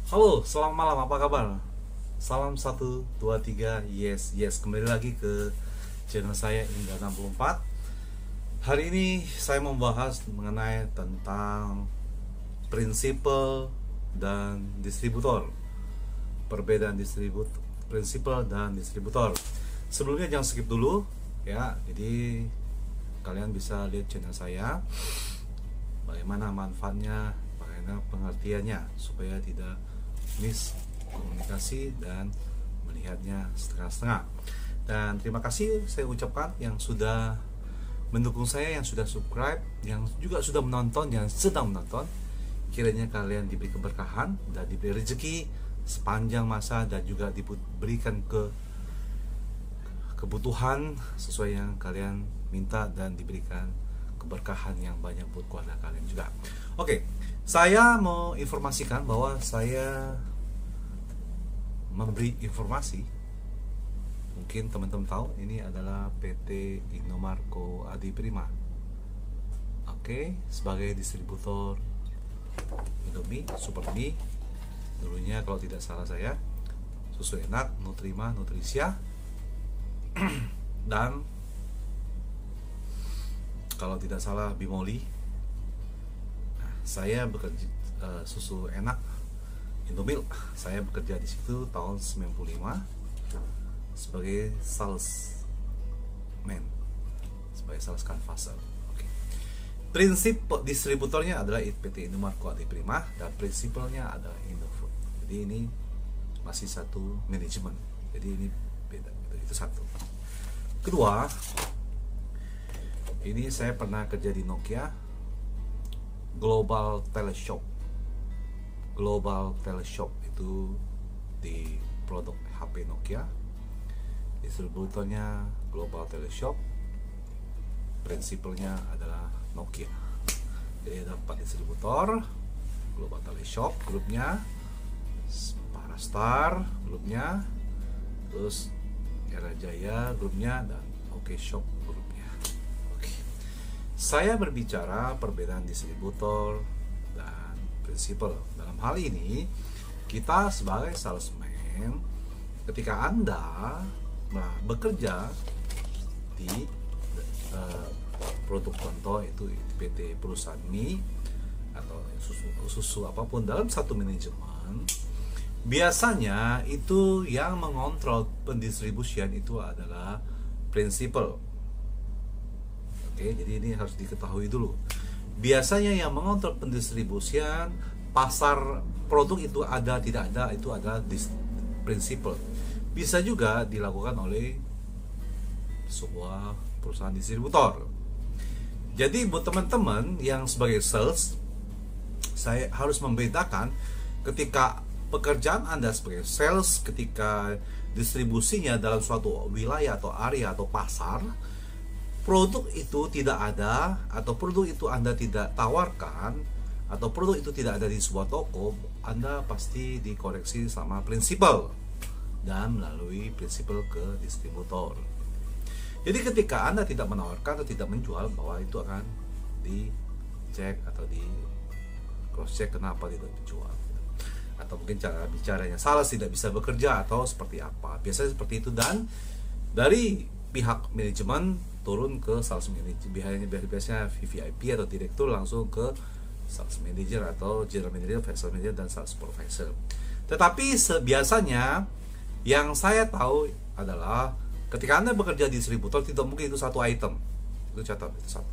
Halo, selamat malam, apa kabar? Salam 1, 2, 3, yes, yes. Kembali lagi ke channel saya Indra 64. Hari ini saya membahas mengenai tentang prinsipal dan distributor. Perbedaan prinsipal dan distributor. Sebelumnya jangan skip dulu ya. Jadi kalian bisa lihat channel saya, bagaimana manfaatnya, bagaimana pengertiannya, supaya tidak miskomunikasi dan melihatnya setengah-setengah. Dan terima kasih saya ucapkan yang sudah mendukung saya, yang sudah subscribe, yang juga sudah menonton, yang sedang menonton. Kiranya kalian diberi keberkahan dan diberi rezeki sepanjang masa, dan juga diberikan kebutuhan sesuai yang kalian minta, dan diberikan keberkahan yang banyak buat keluarga kalian juga. Oke, saya mau informasikan bahwa saya memberi informasi. Mungkin teman-teman tahu ini adalah PT Indomarko Adi Prima. Oke, sebagai distributor Indomie, Super Mie, dulunya kalau tidak salah saya, Susu Enak, Nutrima, Nutrisia, dan kalau tidak salah Bimoli. Nah, saya bekerja Susu Enak, Indomilk, saya bekerja di situ tahun 95 sebagai salesman, sebagai sales canvasser. Oke. Prinsip distributornya adalah PT Indomarko Adi Prima, dan prinsipalnya adalah Indofood. Jadi ini masih satu manajemen. Jadi ini beda. Itu satu. Kedua, ini saya pernah kerja di Nokia Global Teleshop. Global Teleshop itu di produk HP Nokia. Distributornya Global Teleshop. Prinsipalnya adalah Nokia. Jadi ada 4 distributor. Global Teleshop grupnya, Parastar grupnya, terus Era Jaya grupnya, dan OK Shop grupnya. Saya berbicara perbedaan distributor dan prinsipal. Dalam hal ini, kita sebagai salesman, ketika Anda bekerja di produk contoh itu PT perusahaan mie atau susu apapun dalam satu manajemen, biasanya itu yang mengontrol pendistribusian itu adalah prinsipal. Oke, jadi ini harus diketahui dulu. Biasanya yang mengontrol pendistribusian, pasar produk itu ada tidak ada, itu adalah prinsipal. Bisa juga dilakukan oleh sebuah perusahaan distributor. Jadi buat teman-teman yang sebagai sales, saya harus membedakan ketika pekerjaan Anda sebagai sales, ketika distribusinya dalam suatu wilayah atau area atau pasar, produk itu tidak ada, atau produk itu Anda tidak tawarkan, atau produk itu tidak ada di sebuah toko, Anda pasti dikoreksi sama prinsipal dan melalui prinsipal ke distributor. Jadi ketika Anda tidak menawarkan atau tidak menjual, bahwa itu akan dicek atau di cross check kenapa tidak dijual, atau mungkin cara bicaranya salah, tidak bisa bekerja, atau seperti apa. Biasanya seperti itu, dan dari pihak manajemen turun ke sales manager. Biasanya VVIP atau direktur langsung ke sales manager atau general manager, sales manager, dan sales supervisor. Tetapi biasanya yang saya tahu adalah ketika Anda bekerja di distributor, tidak mungkin itu satu item. Itu catat, itu satu.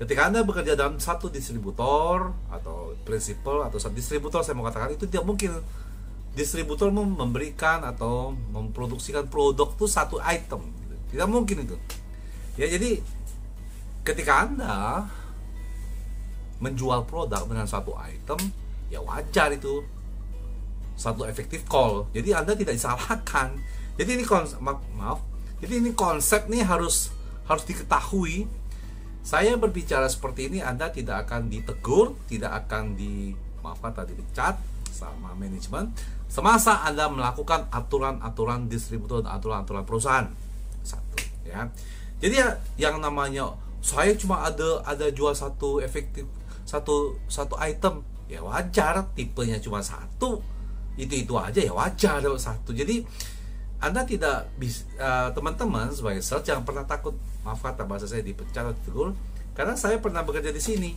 Ketika Anda bekerja dalam satu distributor atau prinsipal atau satu distributor, saya mau katakan itu tidak mungkin distributor memberikan atau memproduksikan produk itu satu item. Tidak mungkin itu. Ya, jadi ketika Anda menjual produk dengan satu item, ya wajar itu satu effective call. Jadi Anda tidak disalahkan. Jadi ini maaf. Jadi ini konsep nih harus diketahui. Saya berbicara seperti ini, Anda tidak akan ditegur, tidak akan dipecat sama manajemen semasa Anda melakukan aturan-aturan distributor dan aturan-aturan perusahaan. Satu, ya. Jadi ya, yang namanya saya cuma ada jual satu efektif satu item, ya wajar. Tipenya cuma satu, itu aja ya wajar dapat satu. Jadi Anda tidak bisa, teman-teman sebagai sales jangan pernah takut, maaf kata bahasa saya, dipecat atau ditegur, karena saya pernah bekerja di sini.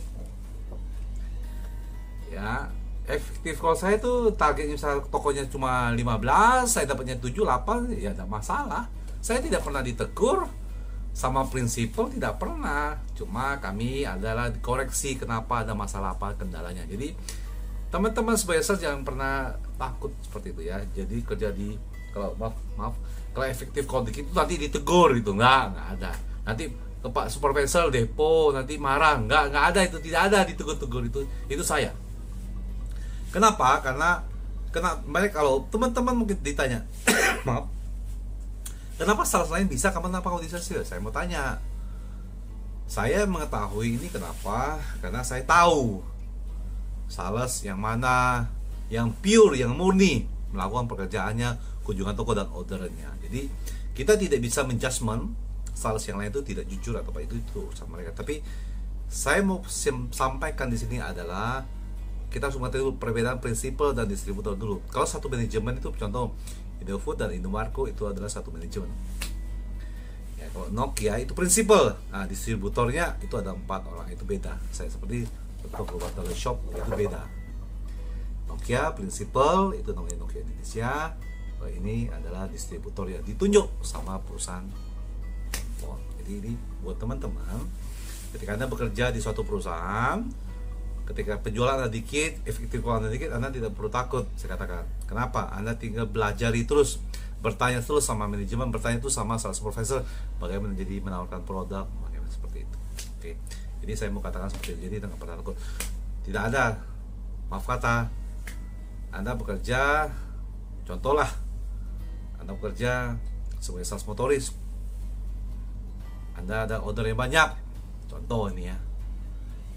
Ya, efektif call saya tuh targetnya misalnya tokonya cuma 15, saya dapatnya 7, 8, ya ada masalah. Saya tidak pernah ditegur, sama prinsipal tidak pernah. Cuma kami adalah dikoreksi kenapa ada masalah apa kendalanya. Jadi teman-teman sebagai sales jangan pernah takut seperti itu ya. Jadi kerja di, kalau maaf kalau efektif call dikit itu nanti ditegur gitu, nggak ada. Nanti ke Pak Supervisor depo nanti marah, nggak ada, itu tidak ada ditegur-tegur, itu saya. Kenapa? Karena mereka, kalau teman-teman mungkin ditanya maaf, kenapa sales lain bisa, kenapa kalau bisa sih? Saya mau tanya. Saya mengetahui ini kenapa? Karena saya tahu sales yang mana yang pure, yang murni melakukan pekerjaannya, kunjungan toko dan ordernya. Jadi kita tidak bisa menjudgment sales yang lain itu tidak jujur atau apa, itu sama mereka. Tapi saya mau sampaikan di sini adalah kita harus mengetahui perbedaan prinsipal dan distributor dulu. Kalau satu manajemen itu, contoh Indofood dan Indomarko itu adalah satu manajemen. Ya, kalau Nokia itu prinsipal, nah distributornya itu ada 4 orang, itu beda. Saya seperti toko battery shop itu beda. Nokia prinsipal itu namanya Nokia Indonesia. Kalau ini adalah distributor yang ditunjuk sama perusahaan. Jadi ini buat teman-teman, ketika Anda bekerja di suatu perusahaan, ketika penjualan Anda dikit, efektif Anda dikit, Anda tidak perlu takut. Saya katakan, kenapa? Anda tinggal belajari terus, bertanya terus sama manajemen, bertanya terus sama sales supervisor, bagaimana jadi menawarkan produk, bagaimana seperti itu. Oke. Jadi saya mau katakan seperti itu. Jadi tidak pernah takut. Tidak ada, maaf kata, Anda bekerja, contohlah, Anda bekerja sebagai sales motoris, Anda ada order yang banyak, contoh ini ya,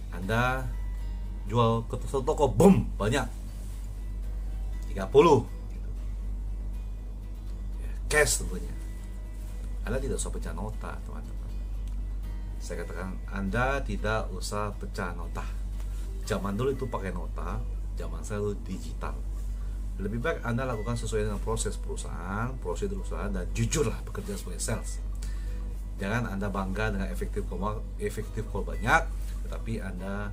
Anda jual ke satu toko, boom, banyak 30 gitu. Ya, cash tentunya. Anda tidak usah pecah nota, teman-teman. Saya katakan Anda tidak usah pecah nota. Zaman dulu itu pakai nota, zaman saya itu digital. Lebih baik Anda lakukan sesuai dengan proses perusahaan, prosedur perusahaan, dan jujurlah bekerja sebagai sales. Jangan Anda bangga dengan efektif call banyak, tetapi Anda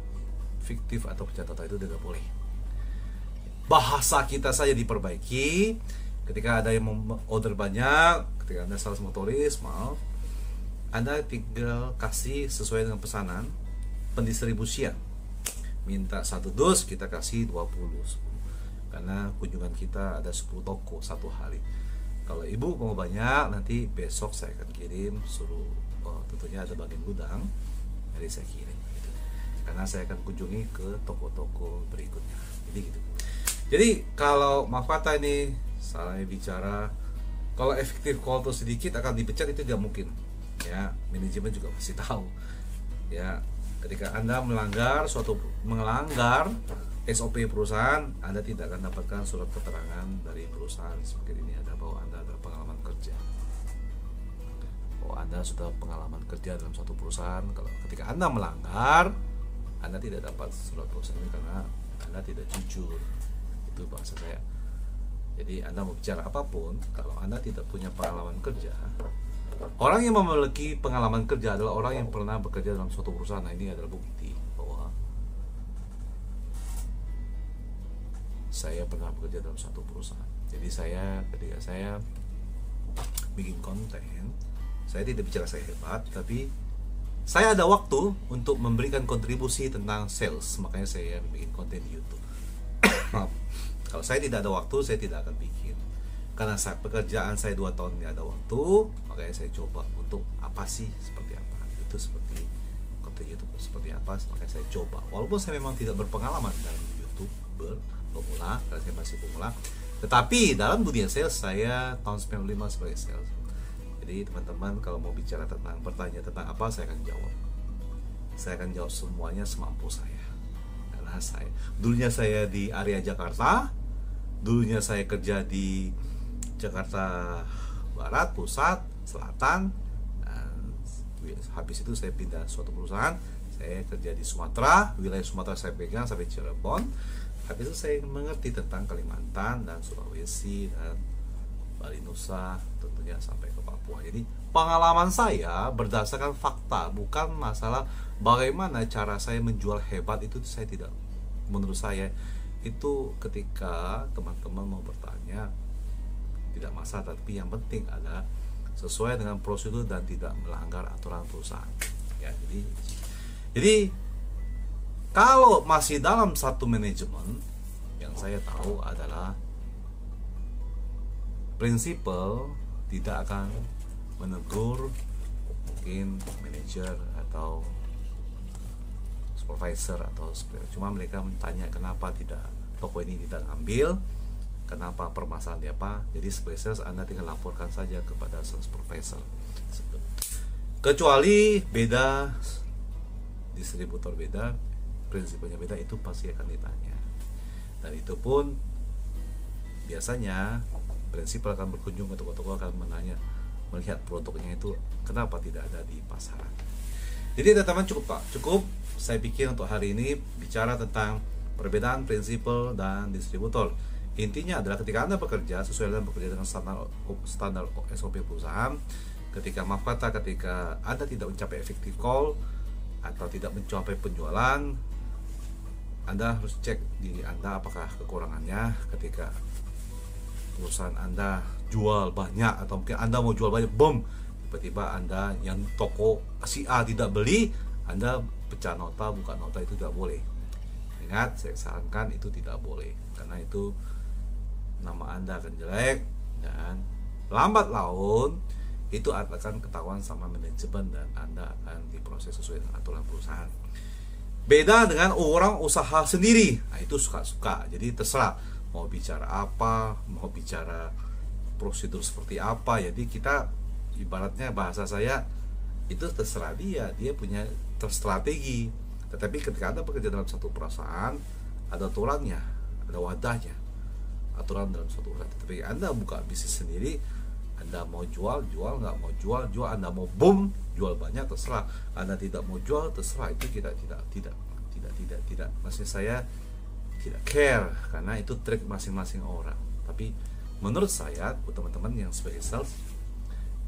fiktif atau pecah nota itu tidak boleh. Bahasa kita saja diperbaiki. Ketika ada yang mau order banyak, ketika Anda sales motoris, maaf, Anda tinggal kasih sesuai dengan pesanan pendistribusian. Minta 1 dus, kita kasih 20. Karena kunjungan kita ada 10 toko satu hari. Kalau ibu mau banyak, nanti besok saya akan kirim, suruh, tentunya ada bagian gudang, jadi saya kirim gitu. Karena saya akan kunjungi ke toko-toko berikutnya. Jadi gitu. Jadi kalau maaf kata ini salah bicara, kalau efektif call tuh sedikit akan dipecat, itu tidak mungkin. Ya, manajemen juga pasti tahu. Ya, ketika Anda melanggar SOP perusahaan, Anda tidak akan dapatkan surat keterangan dari perusahaan seperti ini, ada bahwa Anda ada pengalaman kerja. Bahwa Anda sudah pengalaman kerja dalam suatu perusahaan. Kalau ketika Anda melanggar, Anda tidak dapat surat perusahaan ini karena Anda tidak jujur. Itu bahasa saya. Jadi Anda mau bicara apapun, kalau Anda tidak punya pengalaman kerja, orang yang memiliki pengalaman kerja adalah orang yang pernah bekerja dalam suatu perusahaan. Nah, ini adalah bukti bahwa saya pernah bekerja dalam suatu perusahaan. Jadi ketika saya bikin konten, saya tidak bicara saya hebat, tapi saya ada waktu untuk memberikan kontribusi tentang sales. Makanya saya bikin konten di YouTube. Kalau saya tidak ada waktu, saya tidak akan bikin. Karena pekerjaan saya 2 tahun ini ada waktu, makanya saya coba untuk apa sih, seperti apa. Itu seperti konten YouTube seperti apa, makanya saya coba. Walaupun saya memang tidak berpengalaman dalam YouTuber pemula, karena saya masih pemula, tetapi dalam dunia sales saya tahun 95 sebagai sales. Jadi teman-teman kalau mau bicara tentang, bertanya tentang apa, saya akan jawab. Saya akan jawab semuanya semampu saya. Karena dulunya saya di area Jakarta, dulunya saya kerja di Jakarta Barat, Pusat, Selatan, dan habis itu saya pindah suatu perusahaan, saya saya kerja di Sumatera, wilayah Sumatera saya pegang sampai Cirebon. Habis itu saya mengerti tentang Kalimantan dan Sulawesi dan Bali Nusa, tentunya sampai ke Papua. Jadi pengalaman saya berdasarkan fakta, bukan masalah bagaimana cara saya menjual hebat. Itu saya tidak, menurut saya itu ketika teman-teman mau bertanya tidak masalah, tapi yang penting adalah sesuai dengan prosedur dan tidak melanggar aturan perusahaan. Ya, jadi kalau masih dalam satu manajemen, yang saya tahu adalah prinsipal tidak akan menegur mungkin manajer atau supervisor atau cuma mereka bertanya kenapa tidak toko ini tidak ambil, kenapa permasalahan apa. Jadi sebagai sales Anda tinggal laporkan saja kepada sales supervisor. Kecuali beda distributor, beda prinsipnya beda, itu pasti akan ditanya. Dan itu pun biasanya prinsipal akan berkunjung ke toko-toko, akan menanya, melihat produknya itu kenapa tidak ada di pasaran. Jadi teman-teman cukup Pak, cukup saya pikir untuk hari ini bicara tentang perbedaan prinsipal dan distributor. Intinya adalah ketika Anda bekerja sesuai dengan bekerja dengan standar SOP perusahaan, ketika Anda tidak mencapai effective call atau tidak mencapai penjualan, Anda harus cek diri Anda apakah kekurangannya. Ketika perusahaan Anda jual banyak atau mungkin Anda mau jual banyak, boom, tiba-tiba Anda yang toko si A tidak beli, Anda pecah nota, buka nota, itu tidak boleh. Ingat, saya sarankan itu tidak boleh, karena itu nama Anda akan jelek dan lambat laun itu akan ketahuan sama manajemen dan Anda akan diproses sesuai dengan aturan perusahaan. Beda dengan orang usaha sendiri, nah itu suka-suka. Jadi terserah mau bicara apa, mau bicara prosedur seperti apa. Jadi kita ibaratnya bahasa saya itu terserah dia punya strategi. Tetapi ketika Anda bekerja dalam satu perusahaan, ada aturannya, ada wadahnya, aturan dalam suatu perusahaan. Tapi Anda buka bisnis sendiri, Anda mau jual, nggak mau jual, Anda mau boom, jual banyak, terserah. Anda tidak mau jual, terserah. Itu tidak. Maksud saya tidak care, karena itu trik masing-masing orang. Tapi menurut saya, buat teman-teman yang sebagai sales,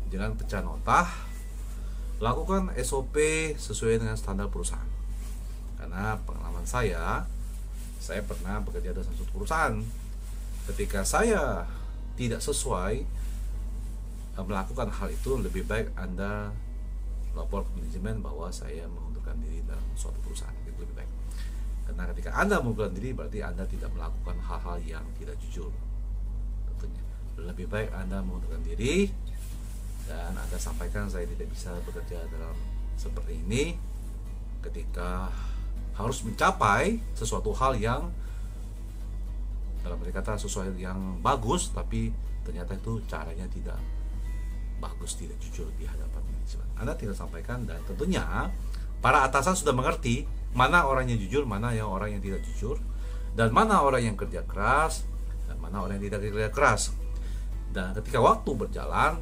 jangan pecah nota, lakukan SOP sesuai dengan standar perusahaan. Karena pengalaman saya pernah bekerja dalam satu perusahaan. Ketika saya tidak sesuai melakukan hal itu, lebih baik Anda lapor ke manajemen bahwa saya mengundurkan diri dalam suatu perusahaan. Itu lebih baik. Karena ketika Anda mengundurkan diri, berarti Anda tidak melakukan hal-hal yang tidak jujur. Tentunya lebih baik Anda mengundurkan diri dan Anda sampaikan saya tidak bisa bekerja dalam seperti ini, ketika harus mencapai sesuatu hal yang dalam kata sesuatu yang bagus, tapi ternyata itu caranya tidak bagus, tidak jujur di hadapan manajemen. Anda tinggal sampaikan, dan tentunya para atasan sudah mengerti mana orang yang jujur, mana yang orang yang tidak jujur, dan mana orang yang kerja keras, dan mana orang yang tidak kerja keras. Dan ketika waktu berjalan,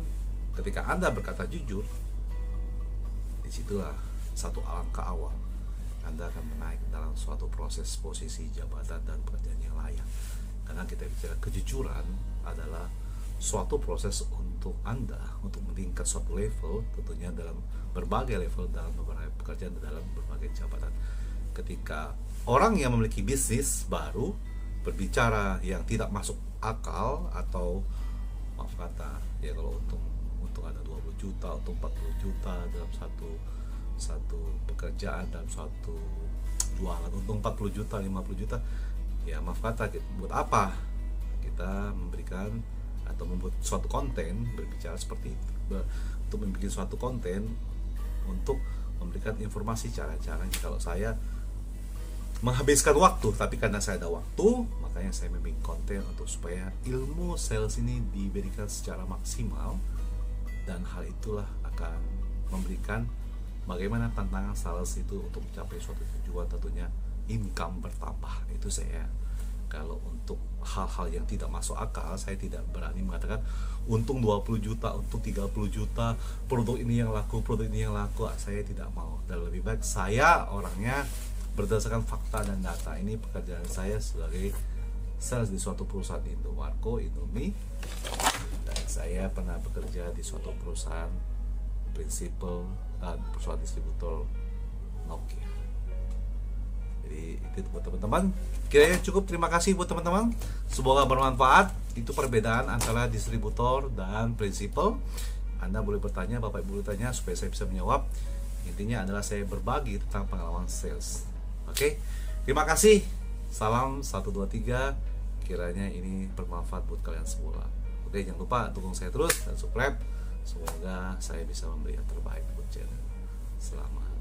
ketika Anda berkata jujur, disitulah satu alangkah awal Anda akan menaik dalam suatu proses posisi jabatan dan pekerjaan yang layak. Karena kita bicara kejujuran adalah suatu proses untuk Anda untuk meningkat suatu level, tentunya dalam berbagai level, dalam beberapa pekerjaan, dalam berbagai jabatan. Ketika orang yang memiliki bisnis baru berbicara yang tidak masuk akal, atau maaf kata ya, kalau untung ada 20 juta, untung 40 juta dalam satu pekerjaan, dalam suatu jualan untung 40 juta, 50 juta, ya maaf kata, buat apa kita memberikan atau membuat suatu konten berbicara seperti itu, untuk membuat suatu konten untuk memberikan informasi cara-caranya. Kalau saya menghabiskan waktu, tapi karena saya ada waktu, makanya saya membuat konten untuk supaya ilmu sales ini diberikan secara maksimal, dan hal itulah akan memberikan bagaimana tantangan sales itu untuk mencapai suatu tujuan, tentunya income bertambah. Itu saya Kalau untuk hal-hal yang tidak masuk akal, saya tidak berani mengatakan untung 20 juta, untung 30 juta, produk ini yang laku, produk ini yang laku. Saya tidak mau. Dan lebih baik saya orangnya berdasarkan fakta dan data. Ini pekerjaan saya sebagai sales di suatu perusahaan Indomarko, Indomie, dan saya pernah bekerja di suatu perusahaan prinsipal, perusahaan distributor Nokia. Jadi itu buat teman-teman. Kiranya cukup, terima kasih buat teman-teman. Semoga bermanfaat. Itu perbedaan antara distributor dan prinsipal. Anda boleh bertanya, Bapak Ibu bertanya supaya saya bisa menjawab. Intinya adalah saya berbagi tentang pengalaman sales. Oke, terima kasih. Salam 123. Kiranya ini bermanfaat buat kalian semua. Oke, jangan lupa dukung saya terus dan subscribe. Semoga saya bisa memberi yang terbaik buat channel. Selamat